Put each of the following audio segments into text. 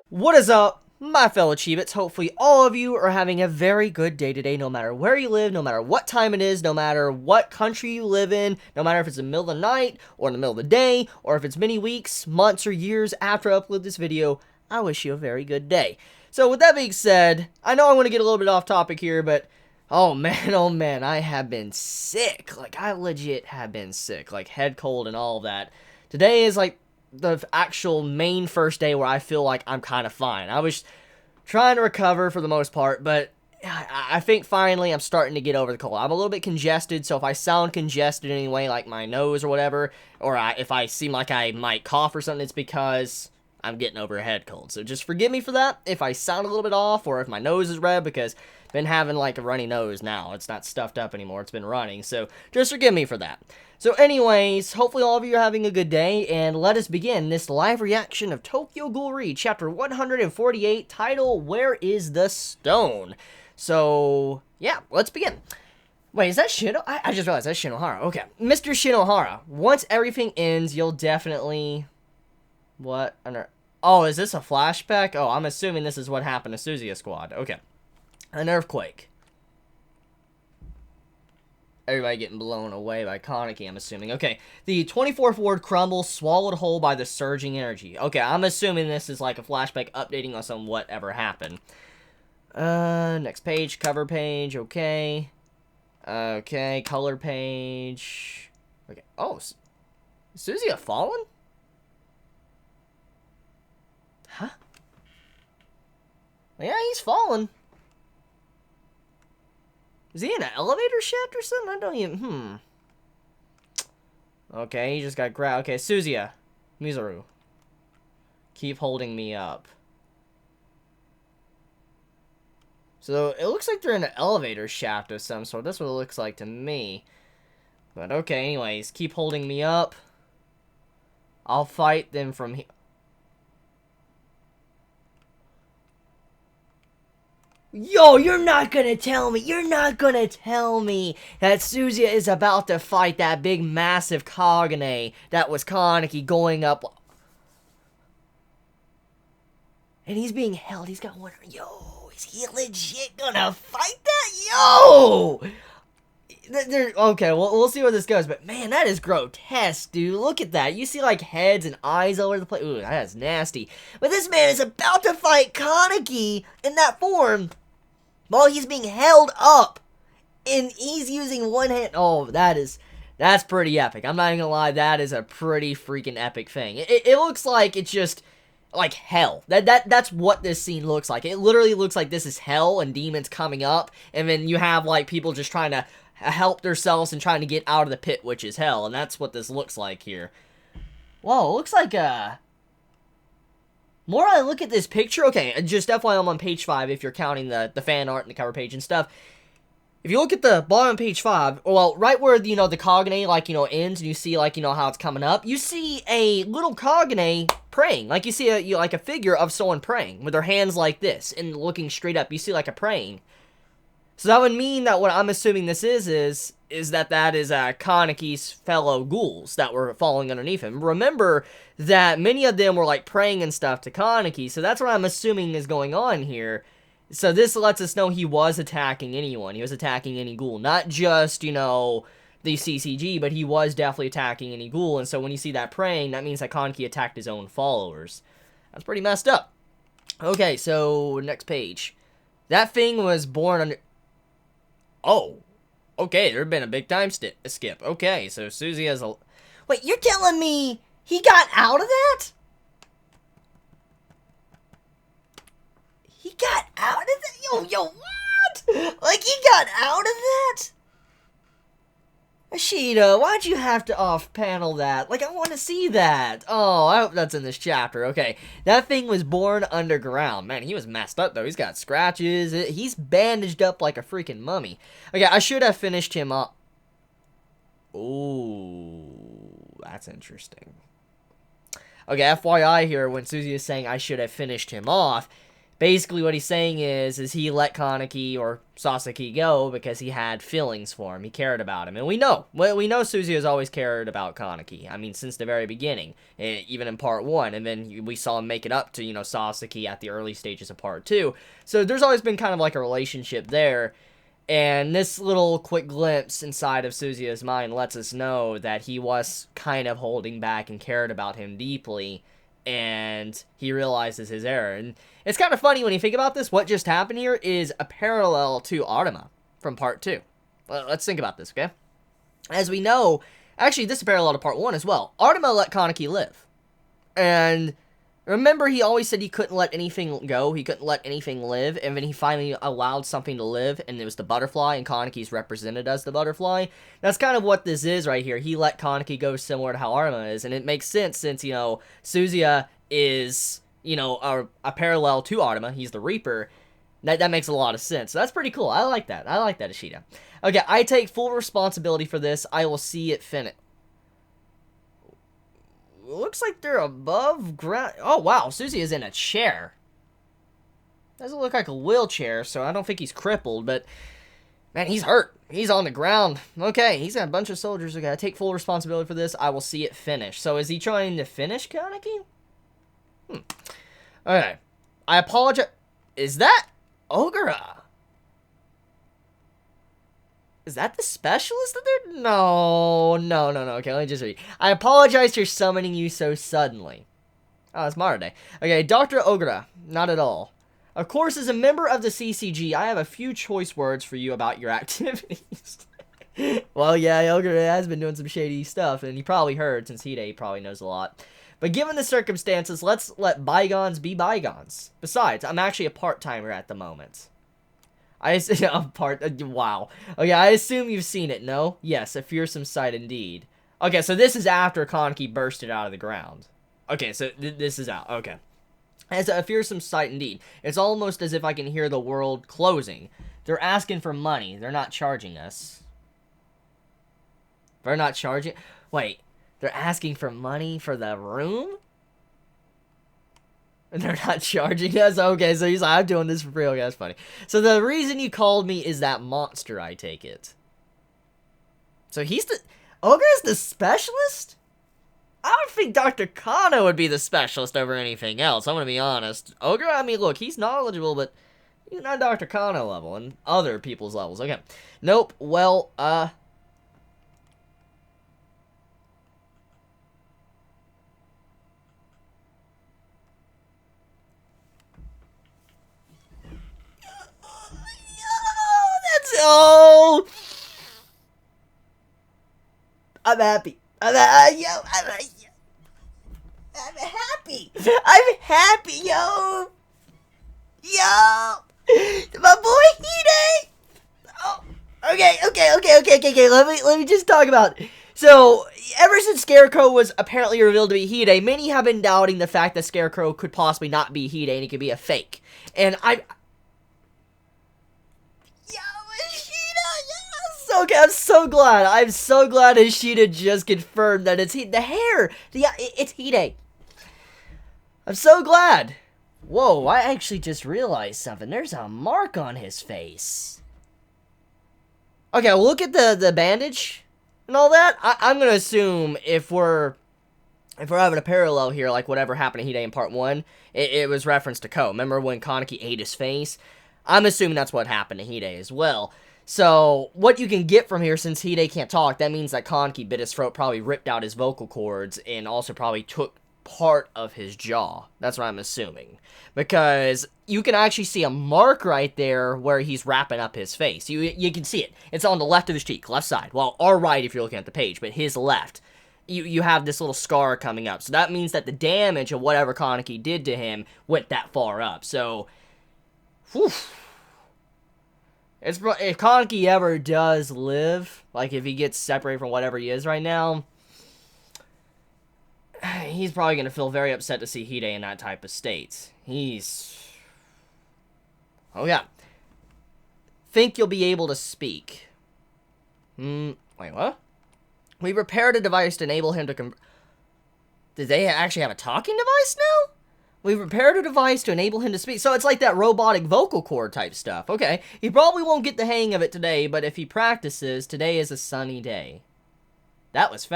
What is up, my fellow Chibits? Hopefully all of you are having a very good day today, no matter where you live, no matter what time it is, no matter what country you live in, no matter if it's in the middle of the night, or in the middle of the day, or if it's many weeks, months, or years after I upload this video. I wish you a very good day. So with that being said, I know I want to get a little bit off topic here, but oh man, I have been sick. Like, I legit have been sick, like head cold and all of that. Today is like the actual main first day where I feel like I'm kind of fine. I was trying to recover for the most part, but I think finally I'm starting to get over the cold. I'm a little bit congested, so if I sound congested anyway, like my nose or whatever, or if I seem like I might cough or something, it's because I'm getting over a head cold. So just forgive me for that if I sound a little bit off, or if my nose is red, because I've been having like a runny nose now. It's not stuffed up anymore, it's been running, so just forgive me for that. So anyways, hopefully all of you are having a good day, and let us begin this live reaction of Tokyo Ghoul Chapter 148, title, Where is the Stone? So, yeah, let's begin. Wait, is that Shino? I just realized that's Shinohara. Okay, Mr. Shinohara, once everything ends, you'll definitely... What? Oh, is this a flashback? Oh, I'm assuming this is what happened to Suzuya Squad. Okay. An earthquake. Everybody getting blown away by Kaneki, I'm assuming. Okay, the 24th ward crumbles, swallowed whole by the surging energy. Okay, I'm assuming this is like a flashback updating us on whatever happened. Next page, cover page, okay. Okay, color page. Okay, oh, is Suzuya fallen? Huh? Yeah, he's fallen. Is he in an elevator shaft or something? I don't even, Okay, he just got grabbed. Okay, Suzuya. Mizuru. Keep holding me up. So, it looks like they're in an elevator shaft of some sort. That's what it looks like to me. But okay, anyways. Keep holding me up. I'll fight them from here. Yo, you're not gonna tell me that Suzuya is about to fight that big, massive Kagane that was Kaneki going up. And he's being held, he's got one, yo, is he legit gonna fight that? Yo! Okay, well, we'll see where this goes, but man, that is grotesque, dude. Look at that. You see, like, heads and eyes all over the place. Ooh, that is nasty. But this man is about to fight Kaneki in that form while he's being held up. And he's using one hand. Oh, that's pretty epic. I'm not even gonna lie, that is a pretty freaking epic thing. It looks like it's just like hell. That's what this scene looks like. It literally looks like this is hell and demons coming up, and then you have like people just trying to help themselves and trying to get out of the pit, which is hell, and that's what this looks like here. Whoa, it looks like more I look at this picture, okay, just FYI, I'm on page 5 if you're counting the fan art and the cover page and stuff. If you look at the bottom of page 5, well, right where, the Kagane, like, ends, and you see, like, how it's coming up, you see a little Kagane praying. Like, you see like a figure of someone praying with their hands like this and looking straight up. You see, like, a praying. So that would mean that what I'm assuming this is that is Kaneki's fellow ghouls that were falling underneath him. Remember that many of them were, like, praying and stuff to Kaneki, so that's what I'm assuming is going on here. So this lets us know he was attacking anyone. He was attacking any ghoul. Not just, the CCG, but he was definitely attacking any ghoul. And so when you see that praying, that means that Kaneki attacked his own followers. That's pretty messed up. Okay, so next page. That thing was born under... Oh. Okay, there'd been a big time skip. Okay, so Suzuya has a... Wait, you're telling me he got out of that? He got out of that? Yo, what? Like, he got out of that? Ashita, why'd you have to off-panel that? Like, I want to see that. Oh, I hope that's in this chapter. Okay, that thing was born underground. Man, he was messed up, though. He's got scratches. He's bandaged up like a freaking mummy. Okay, I should have finished him up. Ooh, that's interesting. Okay, FYI here, when Suzuya is saying I should have finished him off, basically what he's saying is he let Kaneki or Sasaki go because he had feelings for him. He cared about him. And we know Suzuki has always cared about Kaneki. I mean, since the very beginning, even in part 1. And then we saw him make it up to, you know, Sasaki at the early stages of part 2. So there's always been kind of like a relationship there. And this little quick glimpse inside of Suzuki's mind lets us know that he was kind of holding back and cared about him deeply. And he realizes his error. And it's kind of funny when you think about this. What just happened here is a parallel to Artema from part 2. Let's think about this, okay? As we know, actually, this is a parallel to part 1 as well. Artema let Kaneki live. And remember, he always said he couldn't let anything go. He couldn't let anything live. And then he finally allowed something to live. And it was the butterfly. And Kaneki's represented as the butterfly. That's kind of what this is right here. He let Kaneki go similar to how Artema is. And it makes sense since, you know, Suzuki is, you know, a parallel to Artema. He's the Reaper. That makes a lot of sense. So that's pretty cool. I like that. I like that, Ishida. Okay, I take full responsibility for this. I will see it finish. Looks like they're above ground. Oh, wow. Suzuki is in a chair. Doesn't look like a wheelchair, so I don't think he's crippled, but man, he's hurt. He's on the ground. Okay, he's got a bunch of soldiers. Okay, I take full responsibility for this. I will see it finish. So is he trying to finish Kaneki? Okay. I apologize. Is that Ogura? Is that the specialist that they're... No. Okay, let me just read. I apologize for summoning you so suddenly. Oh, it's Marude. Okay, Dr. Ogura. Not at all. Of course, as a member of the CCG, I have a few choice words for you about your activities. Well, yeah, Ogura has been doing some shady stuff, and you probably heard, since Hide probably knows a lot. But given the circumstances, let's let bygones be bygones. Besides, I'm actually a part-timer at the moment. Wow. Okay, I assume you've seen it, no? Yes, a fearsome sight indeed. Okay, so this is after Kaneki bursted out of the ground. Okay, so this is out. Okay. As a fearsome sight indeed. It's almost as if I can hear the world closing. They're asking for money. They're not charging us. They're not charging... Wait. They're asking for money for the room? And they're not charging us? Okay, so he's like, I'm doing this for free. Okay, that's funny. So the reason you called me is that monster, I take it. So he's the... Ogre's the specialist? I don't think Dr. Kano would be the specialist over anything else. I'm gonna be honest. Ogre, I mean, look, he's knowledgeable, but he's not Dr. Kano level and other people's levels. Okay. Nope. Well, Oh! I'm happy. I'm happy. I'm happy, yo. Yo. My boy Hide. Oh. Okay. Let me just talk about it. So, ever since Scarecrow was apparently revealed to be Hide, many have been doubting the fact that Scarecrow could possibly not be Hide and he could be a fake. And Okay, I'm so glad. I'm so glad Ishida just confirmed that it's the hair. It's Hide. I'm so glad. Whoa, I actually just realized something. There's a mark on his face. Okay, well, look at the bandage and all that. I'm gonna assume if we're having a parallel here, like whatever happened to Hide in part 1, it was reference to Ko. Remember when Kaneki ate his face? I'm assuming that's what happened to Hide as well. So, what you can get from here, since Hide can't talk, that means that Kaneki bit his throat, probably ripped out his vocal cords, and also probably took part of his jaw. That's what I'm assuming. Because you can actually see a mark right there where he's wrapping up his face. You can see it. It's on the left of his cheek, left side. Well, our right if you're looking at the page, but his left. You have this little scar coming up. So that means that the damage of whatever Kaneki did to him went that far up. So, whew. If Kaneki ever does live, like if he gets separated from whatever he is right now, he's probably going to feel very upset to see Hide in that type of state. Oh yeah. Think you'll be able to speak. Wait, what? We prepared a device to enable him to Did they actually have a talking device now? We've repaired a device to enable him to speak. So it's like that robotic vocal cord type stuff. Okay. He probably won't get the hang of it today, but if he practices, today is a sunny day. That was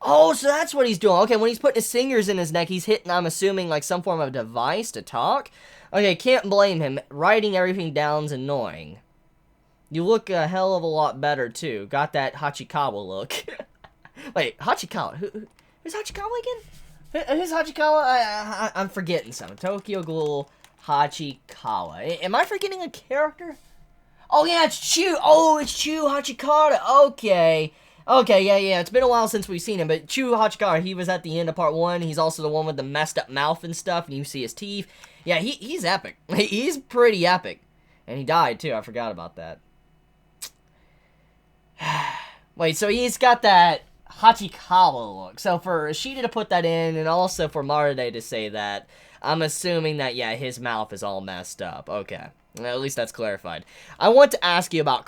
Oh, so that's what he's doing. Okay, when he's putting his fingers in his neck, he's hitting, I'm assuming, like some form of device to talk. Okay, can't blame him. Writing everything down's annoying. You look a hell of a lot better, too. Got that Hachikawa look. Wait, Hachikawa? Who's Hachikawa again? Who's Hachikawa? I'm forgetting something. Tokyo Ghoul Hachikawa. Am I forgetting a character? Oh, yeah, it's Chu. Oh, it's Chu Hachikara. Okay. Okay, yeah. It's been a while since we've seen him, but Chu Hachikara, he was at the end of part 1. He's also the one with the messed up mouth and stuff, and you see his teeth. Yeah, he's epic. He's pretty epic. And he died, too. I forgot about that. Wait, so he's got that Hachikawa look. So for Ishida to put that in, and also for Marude to say that, I'm assuming that, yeah, his mouth is all messed up. Okay. Well, at least that's clarified. I want to ask you about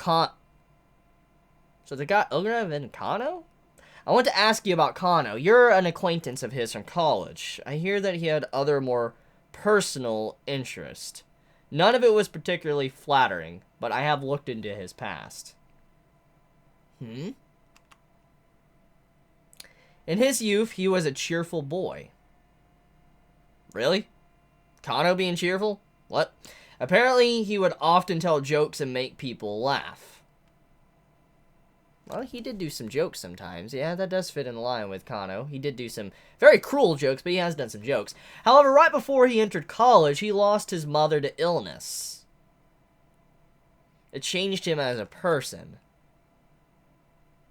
So they got Ogrev and Kano? I want to ask you about Kano. You're an acquaintance of his from college. I hear that he had other more personal interest. None of it was particularly flattering, but I have looked into his past. In his youth, he was a cheerful boy. Really? Kano being cheerful? What? Apparently, he would often tell jokes and make people laugh. Well, he did do some jokes sometimes. Yeah, that does fit in line with Kano. He did do some very cruel jokes, but he has done some jokes. However, right before he entered college, he lost his mother to illness. It changed him as a person.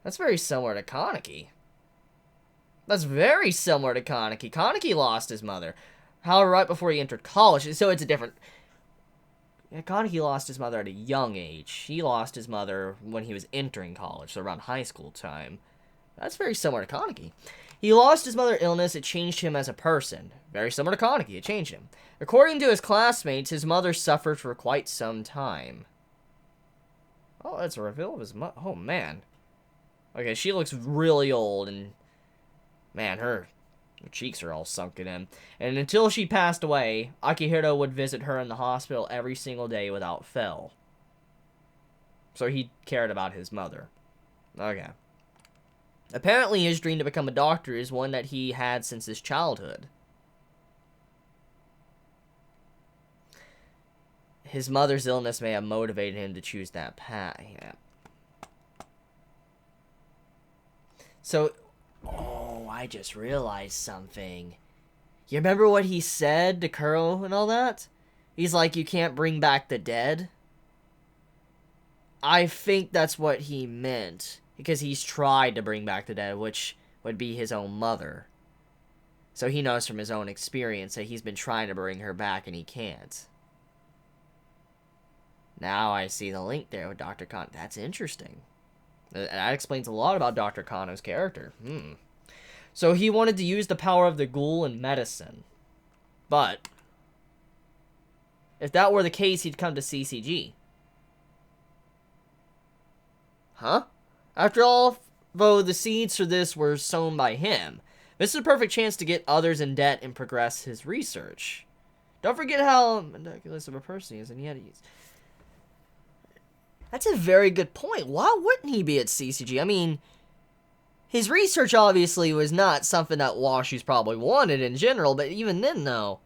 That's very similar to Kaneki. That's very similar to Kaneki. Kaneki lost his mother. However, right before he entered college, so it's a different... Yeah, Kaneki lost his mother at a young age. He lost his mother when he was entering college, so around high school time. That's very similar to Kaneki. He lost his mother to illness. It changed him as a person. Very similar to Kaneki. It changed him. According to his classmates, his mother suffered for quite some time. Oh, that's a reveal of his mother. Oh, man. Okay, she looks really old, and... Man, her cheeks are all sunken in. And until she passed away, Akihiro would visit her in the hospital every single day without fail. So he cared about his mother. Okay. Apparently his dream to become a doctor is one that he had since his childhood. His mother's illness may have motivated him to choose that path. Yeah. So... Oh, I just realized something. You remember what he said to Kuro and all that? He's like, you can't bring back the dead. I think that's what he meant. Because he's tried to bring back the dead, which would be his own mother. So he knows from his own experience that he's been trying to bring her back and he can't. Now I see the link there with Dr. Kano. That's interesting. That explains a lot about Dr. Kano's character. So he wanted to use the power of the ghoul in medicine. But if that were the case, he'd come to CCG. Huh? After all, though the seeds for this were sown by him, this is a perfect chance to get others in debt and progress his research. Don't forget how ridiculous of a person he is, and yet he's... That's a very good point. Why wouldn't he be at CCG? I mean, his research obviously was not something that Washi's probably wanted in general, but even then, though.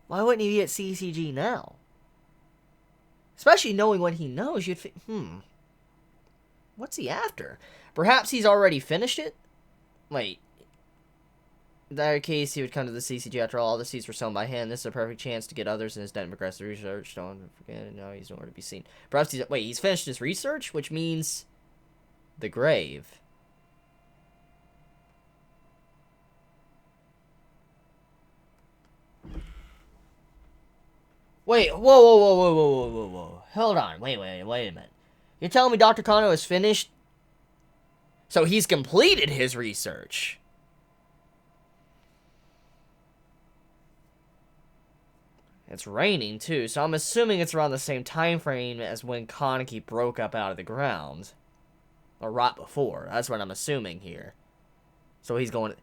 Why wouldn't he be at CCG now? Especially knowing what he knows, you'd think, what's he after? Perhaps he's already finished it? Wait. In that case, he would come to the CCG after all the seeds were sown by him. This is a perfect chance to get others in his debt and progress the research. Don't forget, no, he's nowhere to be seen. Perhaps he's... Wait, he's finished his research? Which means... the grave. Wait, whoa. Hold on, wait a minute. You're telling me Dr. Kano is finished? So he's completed his research. It's raining, too, so I'm assuming it's around the same time frame as when Kaneki broke up out of the ground. Or right before. That's what I'm assuming here. So he's going...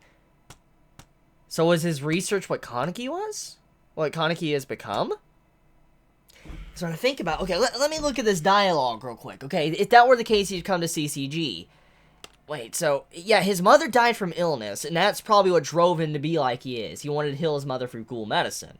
So was his research what Kaneki was? What Kaneki has become? So to think about... Okay, let me look at this dialogue real quick. Okay, if that were the case, he'd come to CCG. Wait, so... Yeah, his mother died from illness, and that's probably what drove him to be like he is. He wanted to heal his mother through ghoul medicine.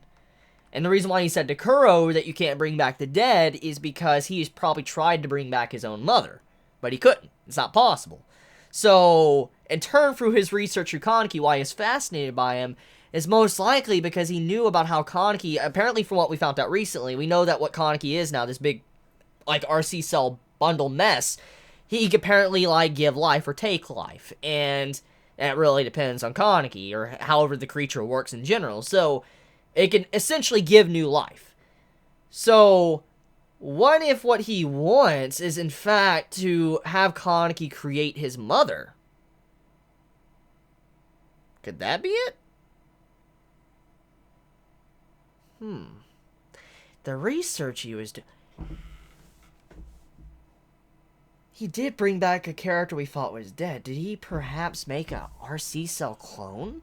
And the reason why he said to Kuro that you can't bring back the dead is because he's probably tried to bring back his own mother. But he couldn't. It's not possible. So, in turn, through his research through Kaneki, why he's fascinated by him is most likely because he knew about how Kaneki, apparently from what we found out recently, we know that what Kaneki is now, this big, like, RC cell bundle mess, he can apparently, like, give life or take life. And that really depends on Kaneki, or however the creature works in general. So, it can essentially give new life. So, what if what he wants is, in fact, to have Kaneki create his mother? Could that be it? The research he was doing... He did bring back a character we thought was dead. Did he perhaps make a RC cell clone?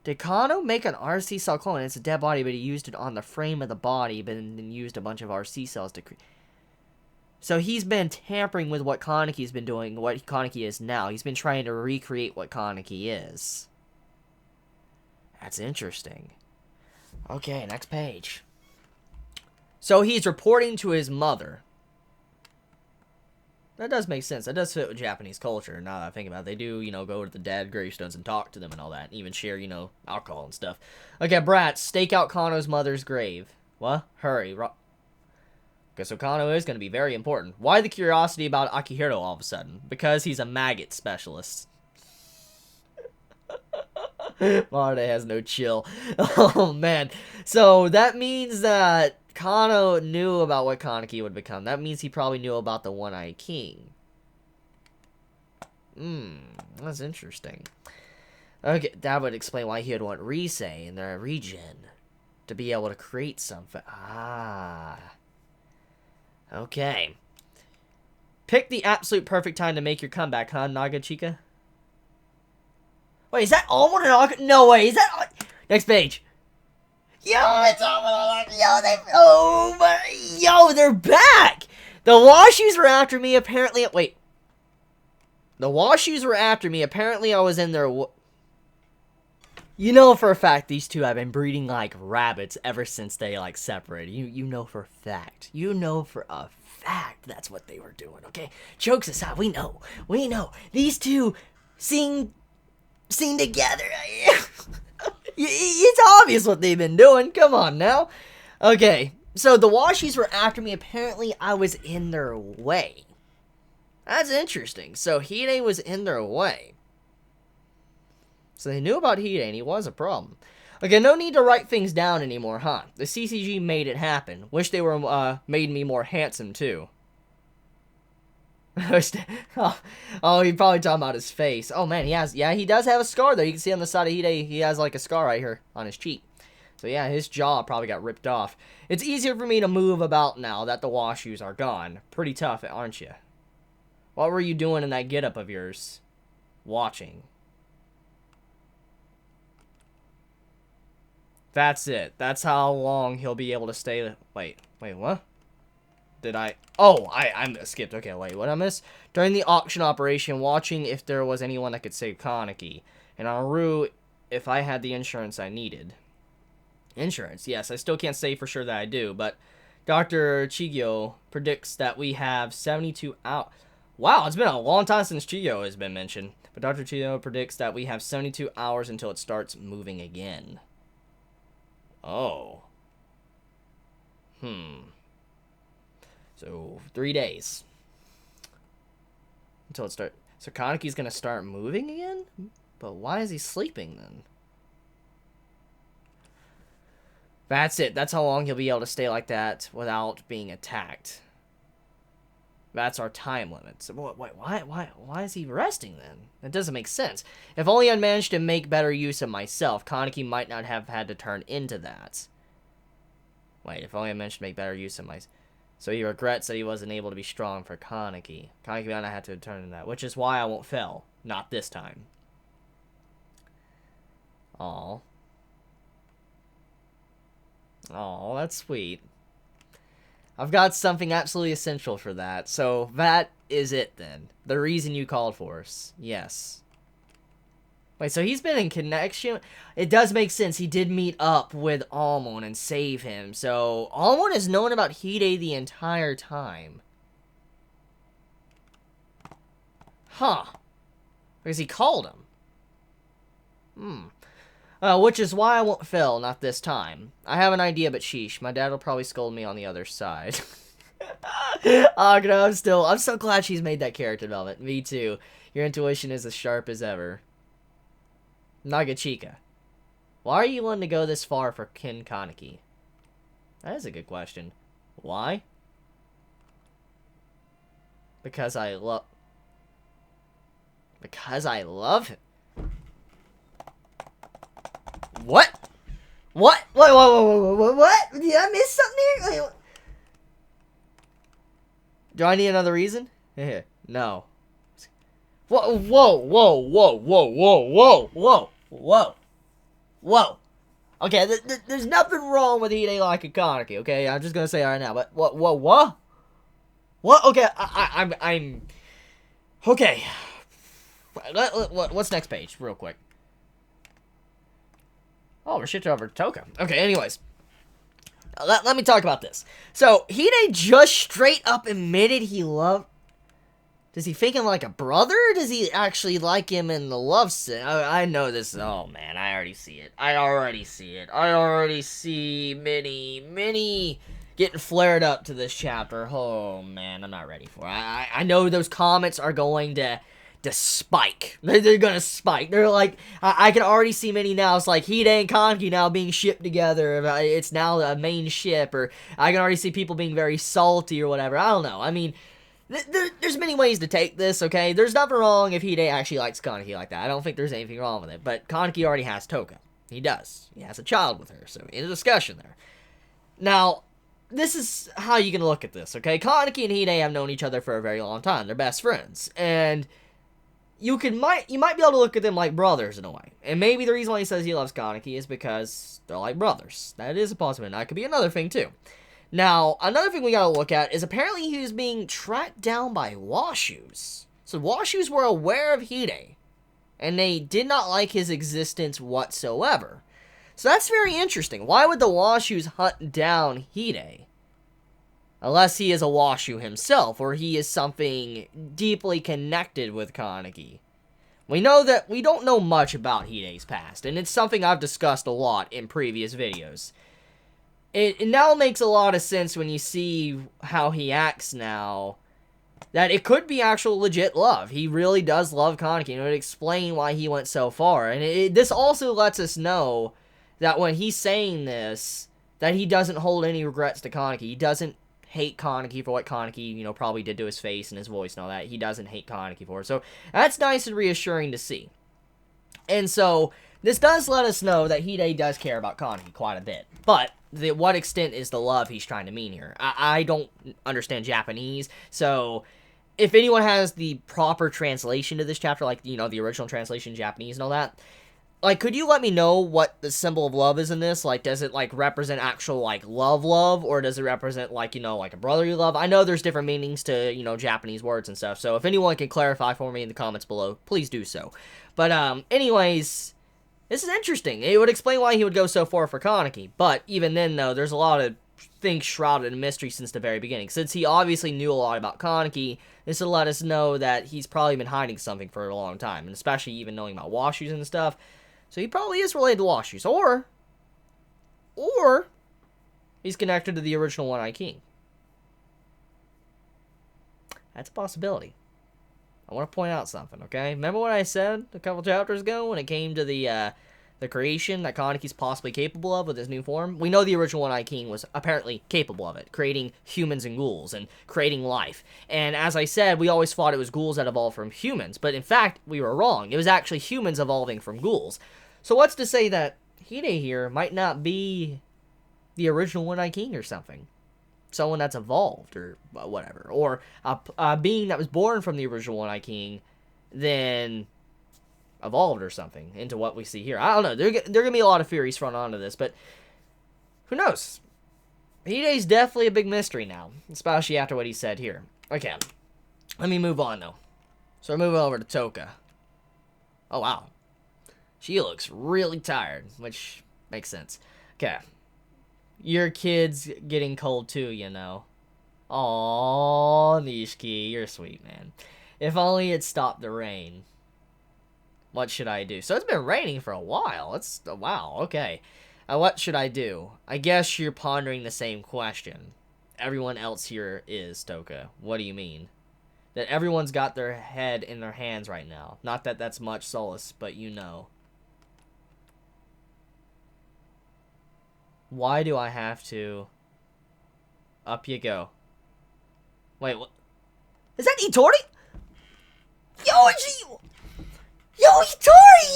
Did Kano make an RC cell clone? It's a dead body, but he used it on the frame of the body, but then used a bunch of RC cells to create... So he's been tampering with what Kaneki's been doing, what Kaneki is now. He's been trying to recreate what Kaneki is. That's interesting. Okay, next page. So he's reporting to his mother. That does make sense. That does fit with Japanese culture, now that I think about it. They do, you know, go to the dead gravestones and talk to them and all that. And even share, you know, alcohol and stuff. Okay, brats, stake out Kano's mother's grave. What? Hurry. Okay, so Kano is going to be very important. Why the curiosity about Akihiro all of a sudden? Because he's a maggot specialist. Marde has no chill. Oh, man. So, that means that Kano knew about what Kaneki would become. That means he probably knew about the One-Eyed King. That's interesting. Okay, that would explain why he would want Risei in their region. To be able to create something. Okay. Pick the absolute perfect time to make your comeback, huh, Nagachika? Wait, is that all Mononoke? No way, is that... Next page. Yo, it's all Mononoke. Yo, they're back! The Washoes were after me, apparently... Wait. The Washoes were after me, apparently I was in their... You know for a fact these two have been breeding like rabbits ever since they, like, separated. You know for a fact. You know for a fact that's what they were doing, okay? Jokes aside, we know. We know. These two sing together. It's obvious what they've been doing. Come on now. Okay, so the Washies were after me. Apparently, I was in their way. That's interesting. So Hide was in their way. So they knew about Hide, and he was a problem. Okay, no need to write things down anymore, huh? The CCG made it happen. Wish they were, made me more handsome, too. Oh, he probably talking about his face. Oh, man, he does have a scar, though. You can see on the side of Hide, he has, like, a scar right here on his cheek. So, yeah, his jaw probably got ripped off. It's easier for me to move about now that the Washoes are gone. Pretty tough, aren't you? What were you doing in that getup of yours? Watching. That's it. That's how long he'll be able to stay. Wait, what? Did I? Oh, I skipped. Okay, wait, what I miss? During the auction operation, watching if there was anyone that could save Kaneki. And en route, if I had the insurance I needed. Insurance, yes. I still can't say for sure that I do, but Dr. Chigyo predicts that we have 72 hours. Wow, it's been a long time since Chigyo has been mentioned. But Dr. Chigyo predicts that we have 72 hours until it starts moving again. Oh. So, 3 days. Until it starts. So, Kaneki's gonna start moving again? But why is he sleeping then? That's it. That's how long he'll be able to stay like that without being attacked. That's our time limit. So, wait, why is he resting then? That doesn't make sense. If only I'd managed to make better use of myself, Kaneki might not have had to turn into that. Wait, if only I managed to make better use of myself. So he regrets that he wasn't able to be strong for Kaneki. Kaneki might not have to determine that, which is why I won't fail. Not this time. Aw. Aw, that's sweet. I've got something absolutely essential for that. So that is it then. The reason you called for us. Yes. Wait, so he's been in connection? It does make sense. He did meet up with Almond and save him. So Almond has known about Hide the entire time. Huh. Because he called him. Which is why I won't fail, not this time. I have an idea, but sheesh, my dad will probably scold me on the other side. Oh, no, I'm so glad she's made that character development. Me too. Your intuition is as sharp as ever. Nagachika. Why are you willing to go this far for Kaneki? That is a good question. Why? Because I love him. What? What? What? Did I miss something here? Do I need another reason? No. Whoa. Okay, there's nothing wrong with Hide liking Kaneki, okay? I'm just gonna say it right now, but what? What? Okay, I'm... Okay. What's next page, real quick? Oh, we're shifting over to Touka. Okay, anyways. Let me talk about this. So, Hide just straight up admitted he loved... Does he think him like a brother, or does he actually like him in the love sense? I know this. Oh, man, I already see it. I already see many getting flared up to this chapter. Oh, man, I'm not ready for it. I know those comments are going to spike. They're gonna spike. They're like, I can already see many now. It's like Hide and Kaneki now being shipped together. It's now a main ship, or I can already see people being very salty or whatever. I don't know. I mean... There's many ways to take this, okay? There's nothing wrong if Hide actually likes Kaneki like that. I don't think there's anything wrong with it. But Kaneki already has Touka. He does. He has a child with her, so in a discussion there. Now, this is how you can look at this, okay? Kaneki and Hide have known each other for a very long time. They're best friends. And you might be able to look at them like brothers in a way. And maybe the reason why he says he loves Kaneki is because they're like brothers. That is a possibility. That could be another thing, too. Now, another thing we gotta look at is apparently he was being tracked down by Washoes. So Washoes were aware of Hide, and they did not like his existence whatsoever. So that's very interesting. Why would the Washoes hunt down Hide? Unless he is a Washoe himself, or he is something deeply connected with Kaneki. We know that we don't know much about Hide's past, and it's something I've discussed a lot in previous videos. It now makes a lot of sense when you see how he acts now, that it could be actual legit love. He really does love Kaneki, and it would explain why he went so far. And this also lets us know that when he's saying this, that he doesn't hold any regrets to Kaneki. He doesn't hate Kaneki for what Kaneki, probably did to his face and his voice and all that. He doesn't hate Kaneki for it. So that's nice and reassuring to see. And so this does let us know that Hide does care about Kaneki quite a bit. But what extent is the love he's trying to mean here? I don't understand Japanese, so if anyone has the proper translation to this chapter, like, the original translation in Japanese and all that, like, could you let me know what the symbol of love is in this? Like, does it, like, represent actual, like, love, or does it represent, like, like a brotherly love? I know there's different meanings to, Japanese words and stuff, so if anyone can clarify for me in the comments below, please do so. But, anyways... This is interesting. It would explain why he would go so far for Kaneki. But even then, though, there's a lot of things shrouded in mystery since the very beginning. Since he obviously knew a lot about Kaneki, this would let us know that he's probably been hiding something for a long time. And especially even knowing about Washoes and stuff. So he probably is related to Washoes. Or he's connected to the original One-Eye King. That's a possibility. I want to point out something, okay? Remember what I said a couple chapters ago when it came to the creation that Kaneki's possibly capable of with his new form? We know the original One-Eye King was apparently capable of it, creating humans and ghouls and creating life. And as I said, we always thought it was ghouls that evolved from humans, but in fact, we were wrong. It was actually humans evolving from ghouls. So what's to say that Hide here might not be the original One-Eye King or something? someone that's evolved or whatever, or a being that was born from the original One-Eye King, then evolved or something into what we see here. I don't know. There are gonna be a lot of theories thrown onto this, but who knows? Hidei's definitely a big mystery now, especially after what he said here. Okay, let me move on though. So we're moving over to Touka. Oh wow, she looks really tired, which makes sense. Okay, your kid's getting cold too, you know. Aww, Nishiki, you're sweet, man. If only it stopped the rain. What should I do? So it's been raining for a while. It's wow, okay. What should I do? I guess you're pondering the same question. Everyone else here is, Touka. What do you mean? That everyone's got their head in their hands right now. Not that that's much solace, but you know. Why do I have to... Up you go. Wait, what? Is that Itori? Yo, Itori!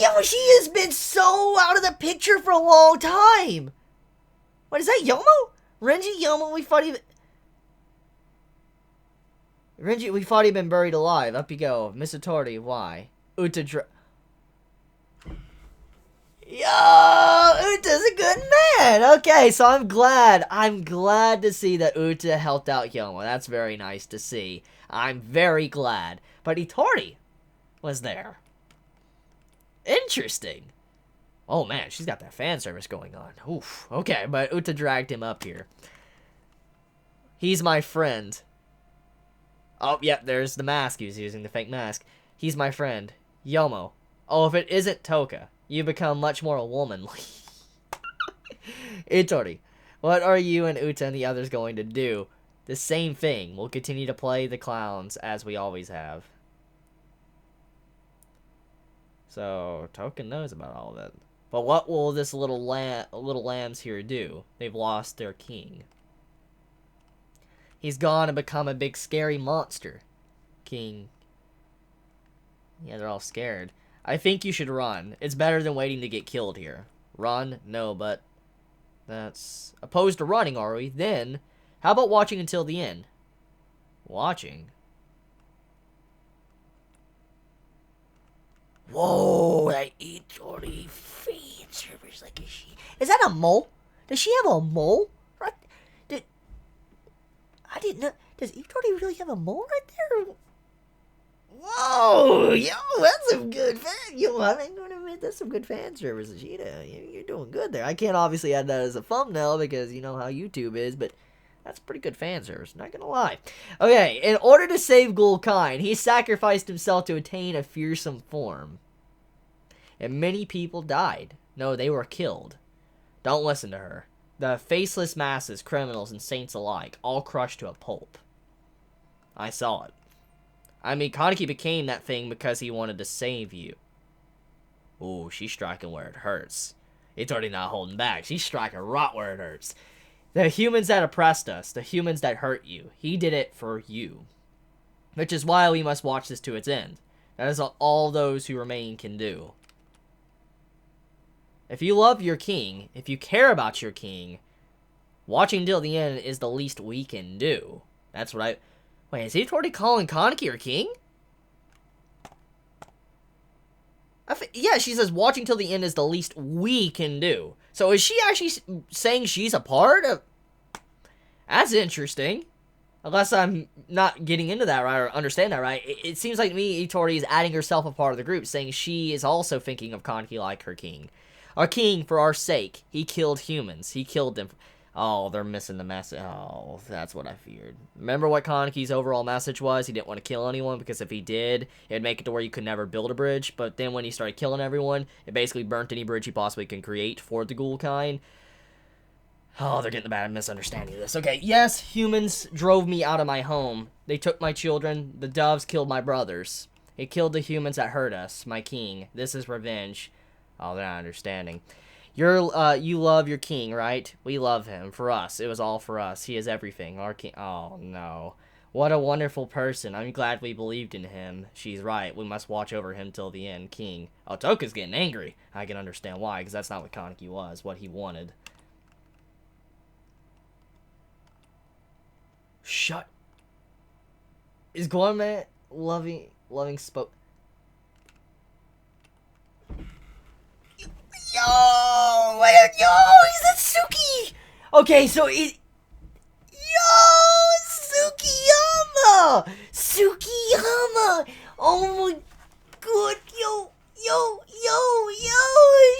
Yo, she has been so out of the picture for a long time. What, is that Yomo? Renji, Yomo, we thought he'd been buried alive. Up you go. Miss Itori, why? Yo, Uta's a good man. Okay, so I'm glad to see that Uta helped out Yomo. That's very nice to see. I'm very glad. But Itori was there. Interesting. Oh man, she's got that fan service going on. Oof. Okay, but Uta dragged him up here. He's my friend. Oh, yep, there's the mask. He was using the fake mask. He's my friend. Yomo. Oh, if it isn't Touka, you become much more womanly. Itori, what are you and Uta and the others going to do? The same thing. We'll continue to play the clowns as we always have. So, Touka knows about all of that. But what will this little lambs here do? They've lost their king. He's gone and become a big scary monster. King. Yeah, they're all scared. I think you should run. It's better than waiting to get killed here. Run? No, but... That's... Opposed to running, are we? Then, how about watching until the end? Watching? Whoa, that Itori fan service like a she. Is that a mole? Does she have a mole? Right? I didn't know. Does Itori really have a mole right there? Whoa, yo, that's some good fan. Yo, I'm gonna admit that's some good fan service, Ashita. You're doing good there. I can't obviously add that as a thumbnail because you know how YouTube is, but that's pretty good fan service. Not gonna lie. Okay, in order to save Ghoul kind, he sacrificed himself to attain a fearsome form, and many people died. No, they were killed. Don't listen to her. The faceless masses, criminals and saints alike, all crushed to a pulp. I saw it. I mean, Kaneki became that thing because he wanted to save you. Ooh, she's striking where it hurts. It's already not holding back. She's striking right where it hurts. The humans that oppressed us, the humans that hurt you, he did it for you. Which is why we must watch this to its end. That is all those who remain can do. If you love your king, if you care about your king, watching till the end is the least we can do. That's what I... Wait, is he already calling Kaneki her king? Yeah, she says watching till the end is the least we can do. So is she actually saying she's a part of... That's interesting. Unless I'm not getting into that right or understand that right. It seems like to me Itori is adding herself a part of the group, saying she is also thinking of Kaneki like her king. Our king, for our sake, he killed humans. He killed them. Oh, they're missing the message. Oh, that's what I feared. Remember what Kaneki's overall message was? He didn't want to kill anyone because if he did, it'd make it to where you could never build a bridge. But then when he started killing everyone, it basically burnt any bridge he possibly can create for the Ghoul kind. Oh, they're getting the bad misunderstanding of this. Okay, yes, humans drove me out of my home. They took my children. The doves killed my brothers. It killed the humans that hurt us, my king. This is revenge. Oh, they're not understanding. You love your king, right? We love him. For us. It was all for us. He is everything. Our king. Oh, no. What a wonderful person. I'm glad we believed in him. She's right. We must watch over him till the end. King. Oh, Touka's getting angry. I can understand why, because that's not what Kaneki was. What he wanted. Shut. Is Gourmet loving spoke? Yo, is that Suki? Okay, so it. Yo, Tsukiyama! Tsukiyama! Oh my god, yo,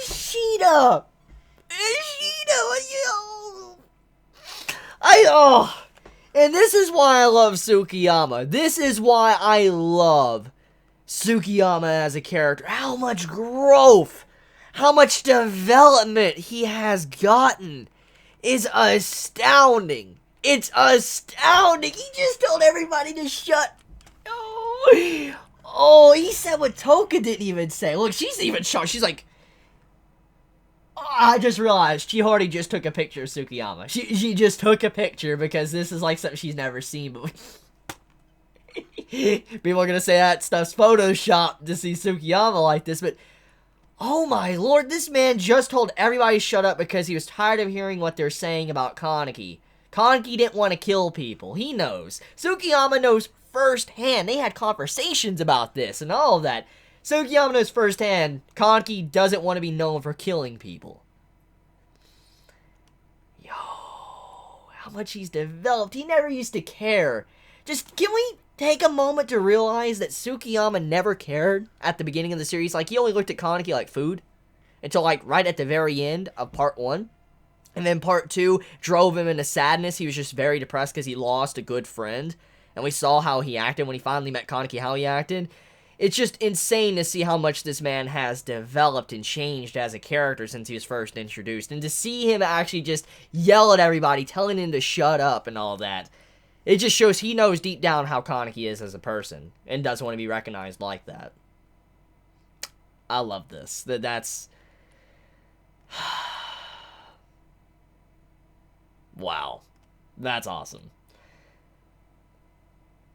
Ishida! Yo! And this is why I love Tsukiyama. This is why I love Tsukiyama as a character. How much growth, how much development he has gotten is astounding. It's astounding. He just told everybody to shut. Oh, he said what Touka didn't even say. Look, she's even shocked. She's like, oh, I just realized she already just took a picture of Tsukiyama. She just took a picture because this is like something she's never seen. But people are gonna say that stuff's photoshopped to see Tsukiyama like this, but oh my lord, this man just told everybody to shut up because he was tired of hearing what they're saying about Kaneki. Kaneki didn't want to kill people. He knows. Tsukiyama knows firsthand. They had conversations about this and all of that. Tsukiyama knows firsthand Kaneki doesn't want to be known for killing people. Yo, how much he's developed. He never used to care. Just, can we take a moment to realize that Tsukiyama never cared at the beginning of the series? Like, he only looked at Kaneki like food until, like, right at the very end of part 1. And then part 2 drove him into sadness. He was just very depressed because he lost a good friend. And we saw how he acted when he finally met Kaneki, how he acted. It's just insane to see how much this man has developed and changed as a character since he was first introduced. And to see him actually just yell at everybody, telling him to shut up and all that. It just shows he knows deep down how Kaneki is as a person. And doesn't want to be recognized like that. I love this. That's... Wow. That's awesome.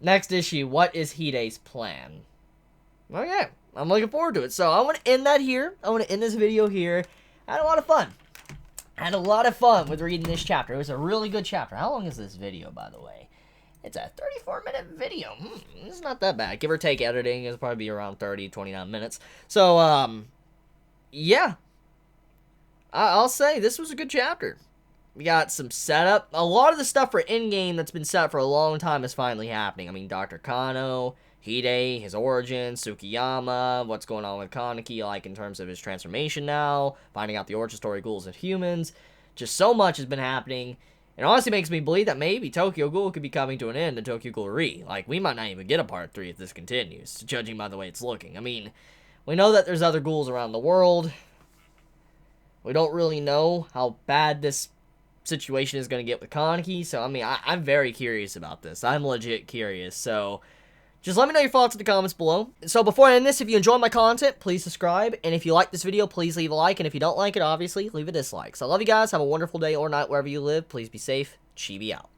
Next issue, what is Hide's plan? Okay, I'm looking forward to it. So I want to end that here. I want to end this video here. I had a lot of fun. I had a lot of fun with reading this chapter. It was a really good chapter. How long is this video, by the way? It's a 34-minute video. It's not that bad. Give or take editing, it'll probably be around 30, 29 minutes. So, yeah. I'll say this was a good chapter. We got some setup. A lot of the stuff for in-game that's been set for a long time is finally happening. I mean, Dr. Kano, Hide, his origin, Tsukiyama, what's going on with Kaneki, like in terms of his transformation now, finding out the origin story, ghouls and humans. Just so much has been happening. It honestly makes me believe that maybe Tokyo Ghoul could be coming to an end in Tokyo Ghoul Re. Like, we might not even get a part 3 if this continues, judging by the way it's looking. I mean, we know that there's other ghouls around the world. We don't really know how bad this situation is going to get with Kaneki, so I mean, I'm very curious about this. I'm legit curious, so just let me know your thoughts in the comments below. So before I end this, if you enjoy my content, please subscribe, and if you like this video, please leave a like, and if you don't like it, obviously, leave a dislike. So I love you guys, have a wonderful day or night wherever you live, please be safe, Chibi out.